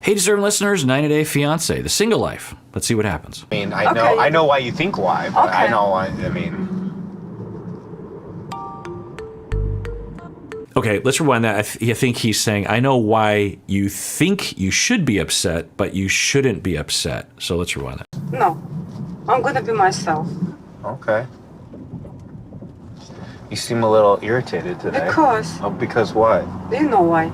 Hey, deserving listeners, 90 Day Fiancé, the single life. Let's see what happens. I mean, I know why you think why, but I know why, I mean... Okay, let's rewind that. I think he's saying, I know why you think you should be upset, but you shouldn't be upset. So let's rewind that. No, I'm gonna be myself. Okay. You seem a little irritated today. Because. Oh, because what? You know why.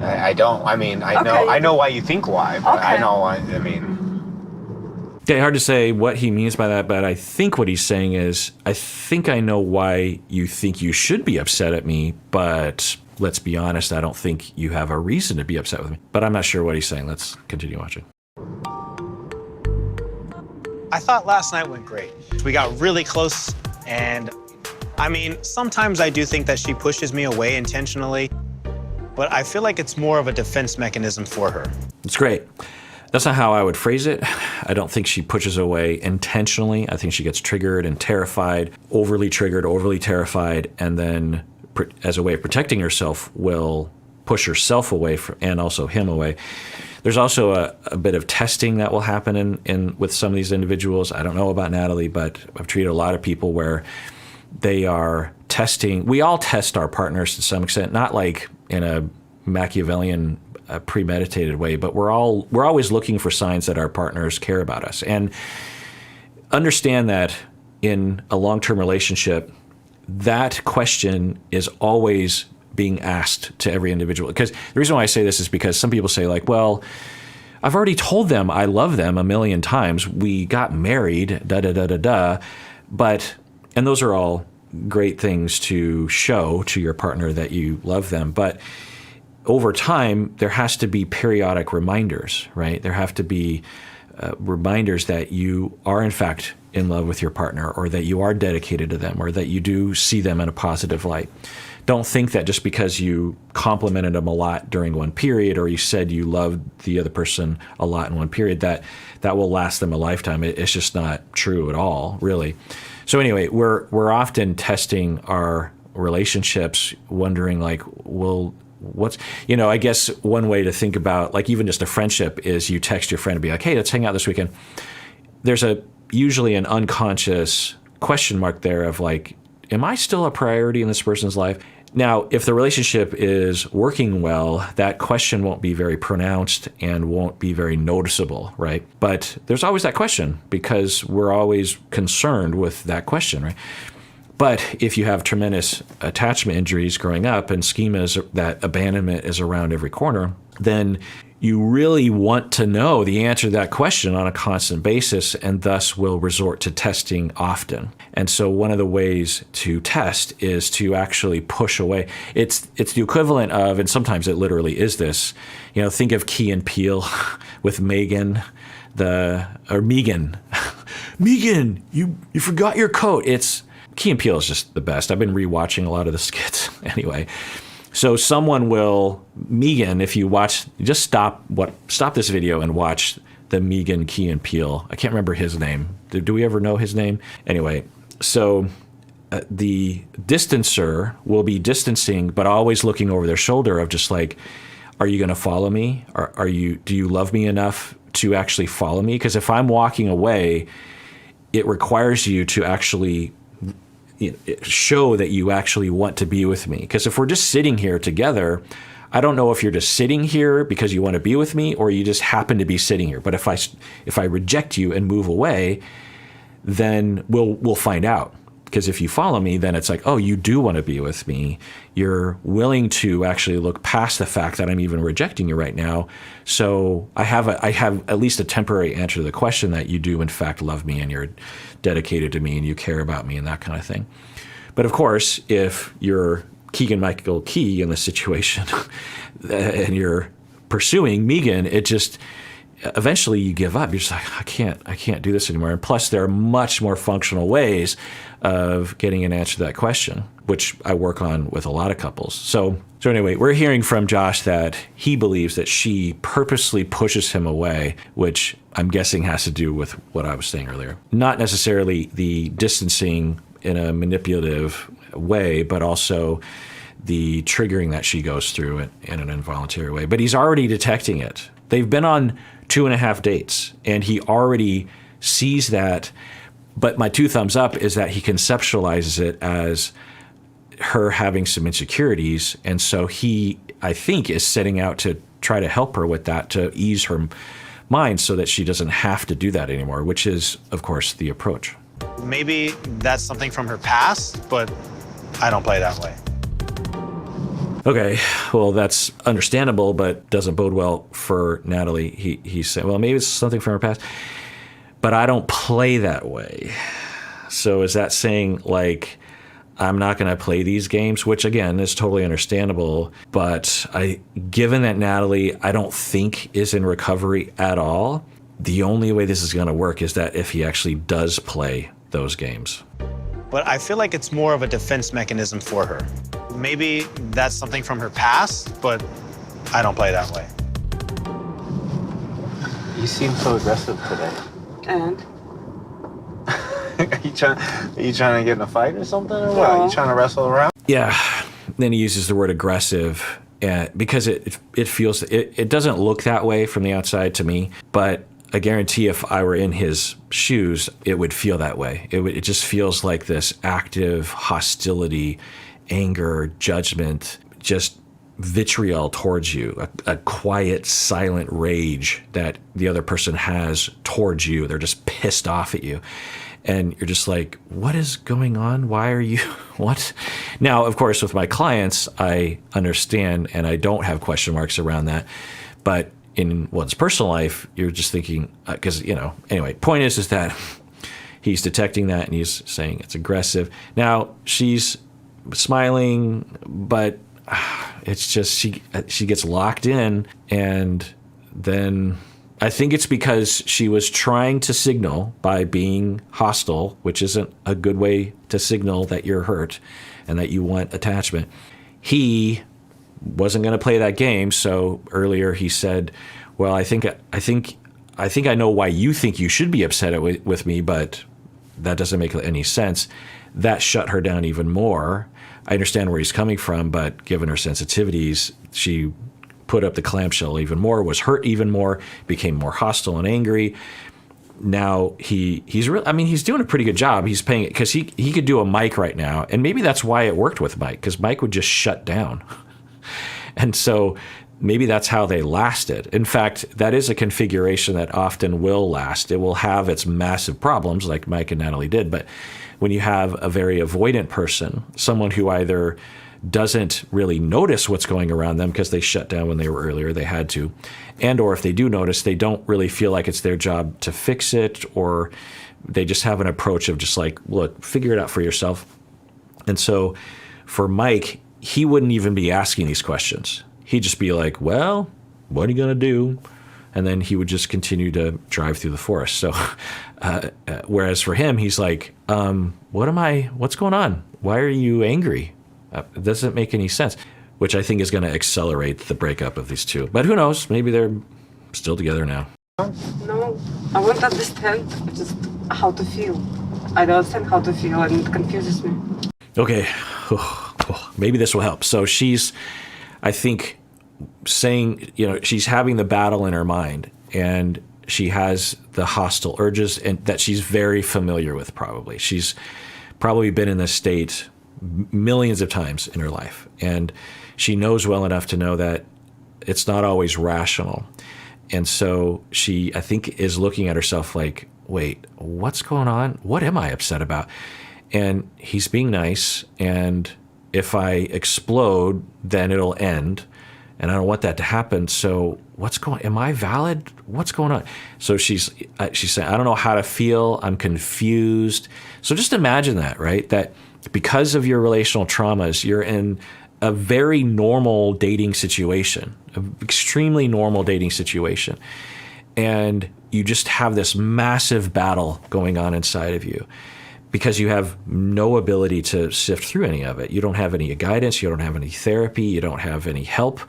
I don't, I mean, I know why you think why, but I know why, I mean... Okay, hard to say what he means by that, but I think what he's saying is, I think I know why you think you should be upset at me, but let's be honest, I don't think you have a reason to be upset with me. But I'm not sure what he's saying. Let's continue watching. I thought last night went great. We got really close, and I mean, sometimes I do think that she pushes me away intentionally, but I feel like it's more of a defense mechanism for her. It's great. That's not how I would phrase it. I don't think she pushes away intentionally. I think she gets triggered and terrified, overly triggered, overly terrified, and then as a way of protecting herself will push herself away and also him away. There's also a bit of testing that will happen with some of these individuals. I don't know about Natalie, but I've treated a lot of people where they are testing. We all test our partners to some extent, not like in a Machiavellian premeditated way, but we're always looking for signs that our partners care about us. And understand that in a long-term relationship, that question is always being asked to every individual. Because the reason why I say this is because some people say like, well, I've already told them I love them a million times. We got married, da-da-da-da-da. But, and those are all great things to show to your partner that you love them. But over time, there has to be periodic reminders, right? There have to be reminders that you are in fact in love with your partner, or that you are dedicated to them, or that you do see them in a positive light. Don't think that just because you complimented them a lot during one period, or you said you loved the other person a lot in one period, that will last them a lifetime. It's just not true at all, really. So anyway, we're often testing our relationships, wondering like, well, what's, I guess one way to think about like even just a friendship is you text your friend and be like, hey, let's hang out this weekend. There's usually an unconscious question mark there of like, am I still a priority in this person's life? Now, if the relationship is working well, that question won't be very pronounced and won't be very noticeable, right? But there's always that question because we're always concerned with that question, right? But if you have tremendous attachment injuries growing up and schemas that abandonment is around every corner, then you really want to know the answer to that question on a constant basis and thus will resort to testing often. And so one of the ways to test is to actually push away. It's the equivalent of, and sometimes it literally is this, think of Key and Peele with Megan, Megan, you forgot your coat. Key and Peele is just the best. I've been rewatching a lot of the skits anyway. So someone will, Megan, if you watch, just stop this video and watch the Megan Key and Peele. I can't remember his name. Do we ever know his name? Anyway, so the distancer will be distancing, but always looking over their shoulder of just like, are you going to follow me? Do you love me enough to actually follow me? Because if I'm walking away, it requires you to actually show that you actually want to be with me. Because if we're just sitting here together, I don't know if you're just sitting here because you want to be with me or you just happen to be sitting here. But if I reject you and move away, then we'll find out. Because if you follow me, then it's like, oh, you do want to be with me. You're willing to actually look past the fact that I'm even rejecting you right now. So I have at least a temporary answer to the question that you do in fact love me and you're dedicated to me and you care about me and that kind of thing. But of course, if you're Keegan-Michael Key in this situation and you're pursuing Megan, it just eventually you give up. You're just like, I can't do this anymore. And plus, there are much more functional ways of getting an answer to that question, which I work on with a lot of couples. So anyway, we're hearing from Josh that he believes that she purposely pushes him away, which I'm guessing has to do with what I was saying earlier. Not necessarily the distancing in a manipulative way, but also the triggering that she goes through in an involuntary way. But he's already detecting it. They've been on 2.5 dates, and he already sees that. But my 2 thumbs up is that he conceptualizes it as her having some insecurities. And so he, I think, is setting out to try to help her with that, to ease her mind so that she doesn't have to do that anymore, which is, of course, the approach. Maybe that's something from her past, but I don't play that way. Okay, well, that's understandable, but doesn't bode well for Natalie. He's saying, well, maybe it's something from her past, but I don't play that way. So is that saying, like, I'm not going to play these games, which, again, is totally understandable. But given that Natalie, I don't think is in recovery at all, the only way this is going to work is that if he actually does play those games. But I feel like it's more of a defense mechanism for her. Maybe that's something from her past, but I don't play that way. You seem so aggressive today. And? Are you trying to get in a fight or something, or what? Are you trying to wrestle around? Yeah. Then he uses the word aggressive, because it feels, it doesn't look that way from the outside to me, but I guarantee if I were in his shoes, it would feel that way. It just feels like this active hostility, anger, judgment, just vitriol towards you, a quiet, silent rage that the other person has towards you. They're just pissed off at you. And you're just like, what is going on? Why are you, what? Now, of course, with my clients, I understand and I don't have question marks around that. But in one's personal life, you're just thinking, because, anyway, point is that he's detecting that and he's saying it's aggressive. Now, she's smiling, but it's just she gets locked in, and then I think it's because she was trying to signal by being hostile, which isn't a good way to signal that you're hurt and that you want attachment. He wasn't going to play that game, so earlier he said, well, I think I know why you think you should be upset with me, but that doesn't make any sense. That shut her down even more. I understand where he's coming from, but given her sensitivities, she put up the clamshell even more, was hurt even more, became more hostile and angry. Now he's doing a pretty good job. He's paying it because he could do a Mike right now, and maybe that's why it worked with Mike, because Mike would just shut down. And so maybe that's how they lasted. In fact, that is a configuration that often will last. It will have its massive problems like Mike and Natalie did, but when you have a very avoidant person, someone who either doesn't really notice what's going around them because they shut down when they were earlier, they had to, and or if they do notice, they don't really feel like it's their job to fix it, or they just have an approach of just like, look, figure it out for yourself. And so for Mike, he wouldn't even be asking these questions. He'd just be like, well, what are you going to do? And then he would just continue to drive through the forest. So whereas for him, he's like, what's going on? Why are you angry? It doesn't make any sense, which I think is going to accelerate the breakup of these two. But who knows? Maybe they're still together now. No, I won't understand just how to feel. I don't understand how to feel, and it confuses me. Okay, maybe this will help. So she's, I think, saying, she's having the battle in her mind, and she has the hostile urges and that she's very familiar with probably. She's probably been in this state millions of times in her life, and she knows well enough to know that it's not always rational. And so she, I think, is looking at herself like, wait, what's going on? What am I upset about? And he's being nice, and if I explode, then it'll end, and I don't want that to happen. So am I valid? What's going on? So she's saying, I don't know how to feel. I'm confused. So just imagine that, right? That because of your relational traumas, you're in a very normal dating situation, an extremely normal dating situation. And you just have this massive battle going on inside of you because you have no ability to sift through any of it. You don't have any guidance. You don't have any therapy. You don't have any help.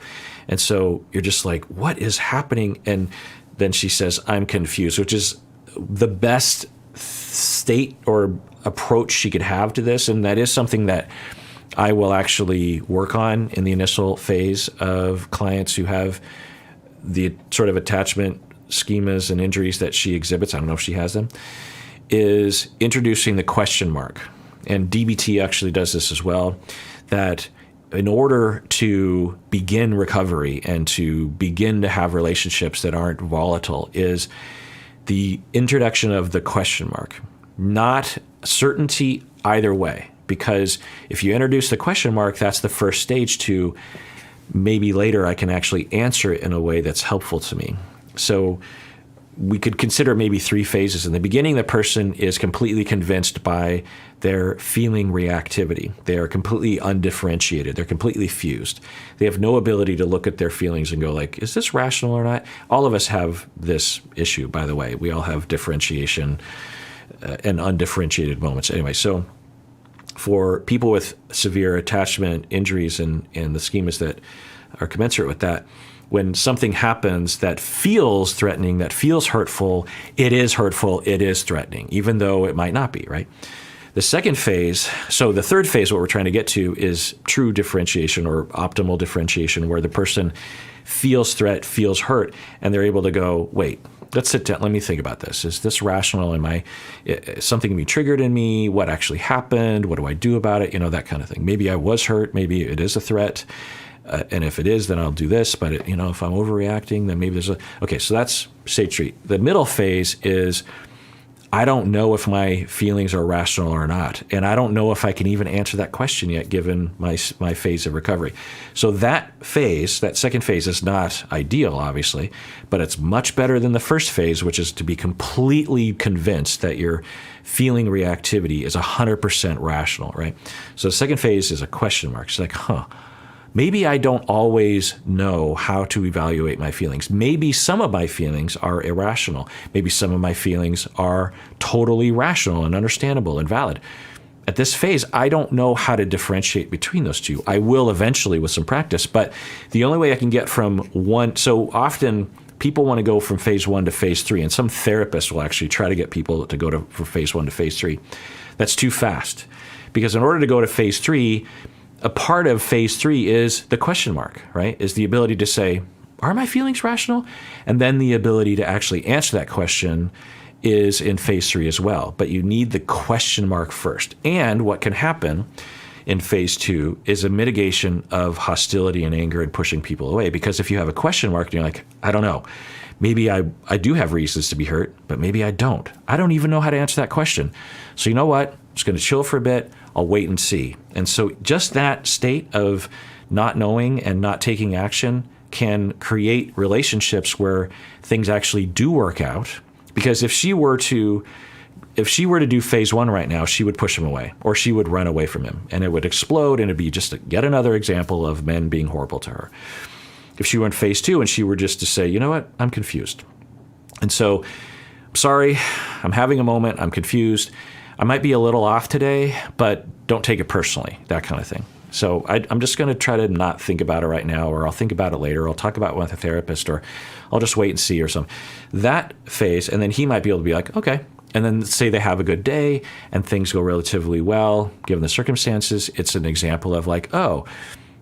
And so you're just like, what is happening? And then she says, I'm confused, which is the best state or approach she could have to this. And that is something that I will actually work on in the initial phase of clients who have the sort of attachment schemas and injuries that she exhibits. I don't know if she has them, is introducing the question mark. And DBT actually does this as well, that in order to begin recovery and to begin to have relationships that aren't volatile is the introduction of the question mark, not certainty either way. Because if you introduce the question mark, that's the first stage to maybe later I can actually answer it in a way that's helpful to me. So we could consider maybe 3 phases. In the beginning, the person is completely convinced by their feeling reactivity. They are completely undifferentiated. They're completely fused. They have no ability to look at their feelings and go like, is this rational or not? All of us have this issue, by the way. We all have differentiation and undifferentiated moments. Anyway, so for people with severe attachment injuries and the schemas that are commensurate with that, when something happens that feels threatening, that feels hurtful, it is hurtful, it is threatening, even though it might not be, right? The second phase, so the third phase, what we're trying to get to is true differentiation or optimal differentiation, where the person feels threat, feels hurt, and they're able to go, wait, let's sit down. Let me think about this. Is this rational? Something can be triggered in me? What actually happened? What do I do about it? That kind of thing. Maybe I was hurt. Maybe it is a threat. And if it is, then I'll do this. But if I'm overreacting, then maybe okay. So that's stage 3. The middle phase is I don't know if my feelings are rational or not, and I don't know if I can even answer that question yet, given my phase of recovery. So that phase, that second phase, is not ideal, obviously, but it's much better than the first phase, which is to be completely convinced that your feeling reactivity is 100% rational, right? So the second phase is a question mark. It's like, maybe I don't always know how to evaluate my feelings. Maybe some of my feelings are irrational. Maybe some of my feelings are totally rational and understandable and valid. At this phase, I don't know how to differentiate between those two. I will eventually with some practice, but the only way I can get from one, so often people want to go from phase 1 to phase 3, and some therapists will actually try to get people to go from phase 1 to phase 3. That's too fast. Because in order to go to phase 3, a part of phase 3 is the question mark, right? Is the ability to say, are my feelings rational? And then the ability to actually answer that question is in phase 3 as well. But you need the question mark first. And what can happen in phase 2 is a mitigation of hostility and anger and pushing people away. Because if you have a question mark and you're like, I don't know, maybe I do have reasons to be hurt, but maybe I don't. I don't even know how to answer that question. So you know what? I'm just going to chill for a bit. I'll wait and see. And so just that state of not knowing and not taking action can create relationships where things actually do work out. Because if she were to do phase 1 right now, she would push him away, or she would run away from him, and it would explode, and it'd be just yet another example of men being horrible to her. If she were in phase 2 and she were just to say, you know what, I'm confused. And so, sorry, I'm having a moment, I'm confused. I might be a little off today, but don't take it personally, that kind of thing. So I'm just going to try to not think about it right now, or I'll think about it later. I'll talk about it with a therapist, or I'll just wait and see or something. That phase, and then he might be able to be like, okay. And then say they have a good day and things go relatively well, given the circumstances. It's an example of like, oh,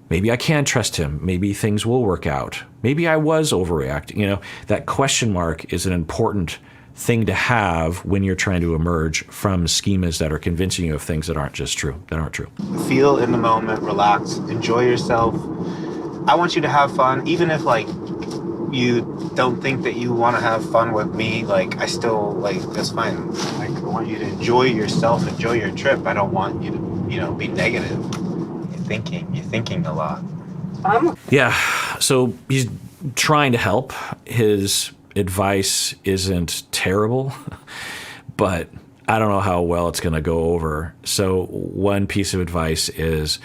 maybe I can trust him. Maybe things will work out. Maybe I was overreacting. That question mark is an important thing to have when you're trying to emerge from schemas that are convincing you of things that aren't true. Feel in the moment, relax, enjoy yourself. I want you to have fun, even if you don't think that you want to have fun with me. I still that's fine. I want you to enjoy yourself, enjoy your trip. I don't want you to be negative. You're thinking a lot. Yeah. So he's trying to help. His advice isn't terrible, but I don't know how well it's going to go over. So one piece of advice is,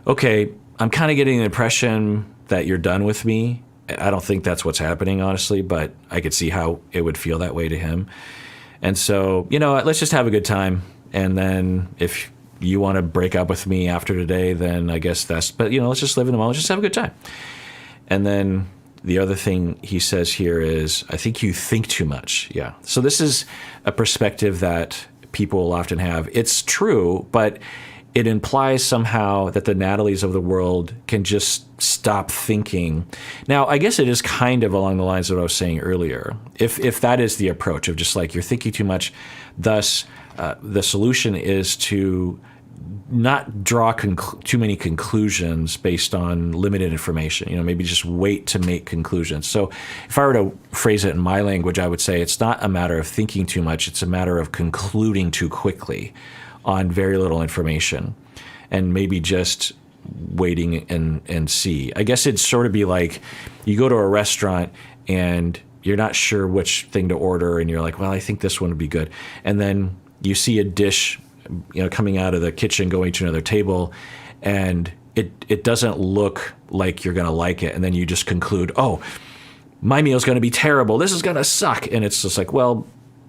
okay, I'm kind of getting the impression that you're done with me. I don't think that's what's happening, honestly, but I could see how it would feel that way to him. And so, let's just have a good time. And then if you want to break up with me after today, then I guess but let's just live in the moment. Just have a good time. And then the other thing he says here is, I think you think too much. Yeah. So this is a perspective that people will often have. It's true, but it implies somehow that the Natalies of the world can just stop thinking. Now, I guess it is kind of along the lines of what I was saying earlier. If that is the approach of just like you're thinking too much, thus the solution is to not draw too many conclusions based on limited information. Maybe just wait to make conclusions. So if I were to phrase it in my language, I would say it's not a matter of thinking too much. It's a matter of concluding too quickly on very little information, and maybe just waiting and see. I guess it'd sort of be like you go to a restaurant and you're not sure which thing to order, and you're like, well, I think this one would be good. And then you see a dish coming out of the kitchen going to another table, and it doesn't look like you're going to like it. And then you just conclude, oh, my meal's going to be terrible. This is going to suck. And it's just like, well,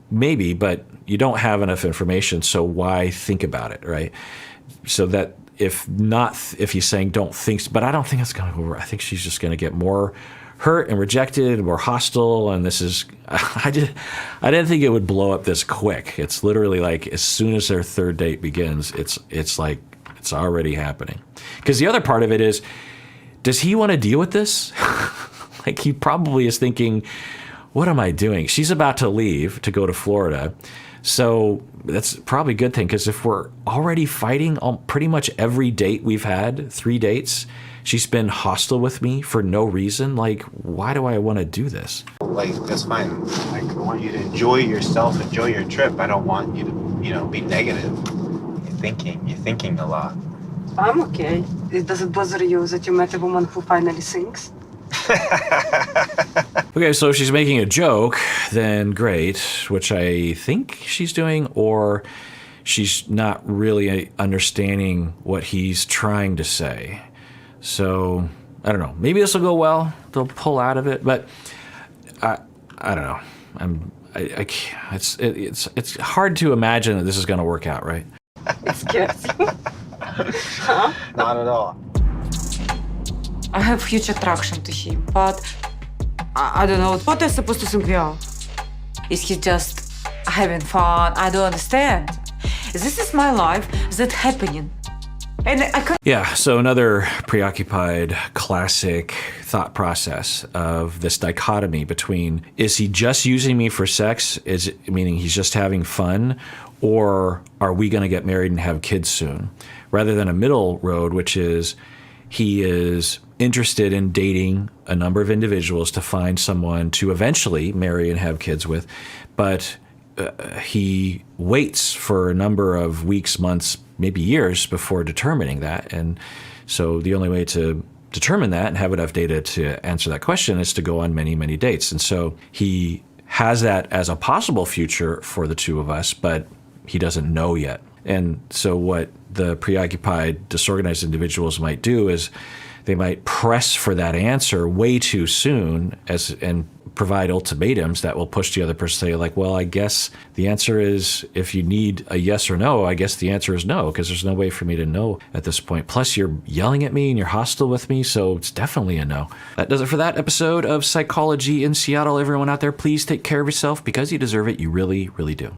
maybe, but you don't have enough information, so why think about it, right? So that if he's saying don't think, but I don't think it's going to go over. I think she's just going to get more hurt and rejected, more hostile, and this is, I didn't think it would blow up this quick. It's literally like as soon as their third date begins, it's like it's already happening. Because the other part of it is, does he want to deal with this? Like he probably is thinking, what am I doing? She's about to leave to go to Florida. So that's probably a good thing, because if we're already fighting on pretty much every date we've had, 3 dates, she's been hostile with me for no reason. Like, why do I want to do this? Like, that's fine. Like, I want you to enjoy yourself, enjoy your trip. I don't want you to, be negative. You're thinking a lot. I'm okay. Does it bother you that you met a woman who finally sings? Okay, so if she's making a joke, then great, which I think she's doing, or she's not really understanding what he's trying to say. So I don't know. Maybe this will go well. They'll pull out of it, but I don't know. I can't, it's hard to imagine that this is going to work out, right? It scares you. Huh? Not at all. I have huge attraction to him, but I don't know what I'm supposed to think now. Is he just having fun? I don't understand. This is my life that's happening. And I can't. Yeah, so another preoccupied classic thought process of this dichotomy between, is he just using me for sex, meaning he's just having fun, or are we going to get married and have kids soon? Rather than a middle road, which is he is interested in dating a number of individuals to find someone to eventually marry and have kids with, but he waits for a number of weeks, months, maybe years before determining that. And so the only way to determine that and have enough data to answer that question is to go on many, many dates. And so he has that as a possible future for the two of us, but he doesn't know yet. And so what the preoccupied, disorganized individuals might do is they might press for that answer way too soon and provide ultimatums that will push the other person to say, like, well, I guess the answer is, if you need a yes or no, I guess the answer is no, because there's no way for me to know at this point. Plus, you're yelling at me and you're hostile with me, so it's definitely a no. That does it for that episode of Psychology in Seattle. Everyone out there, please take care of yourself, because you deserve it. You really, really do.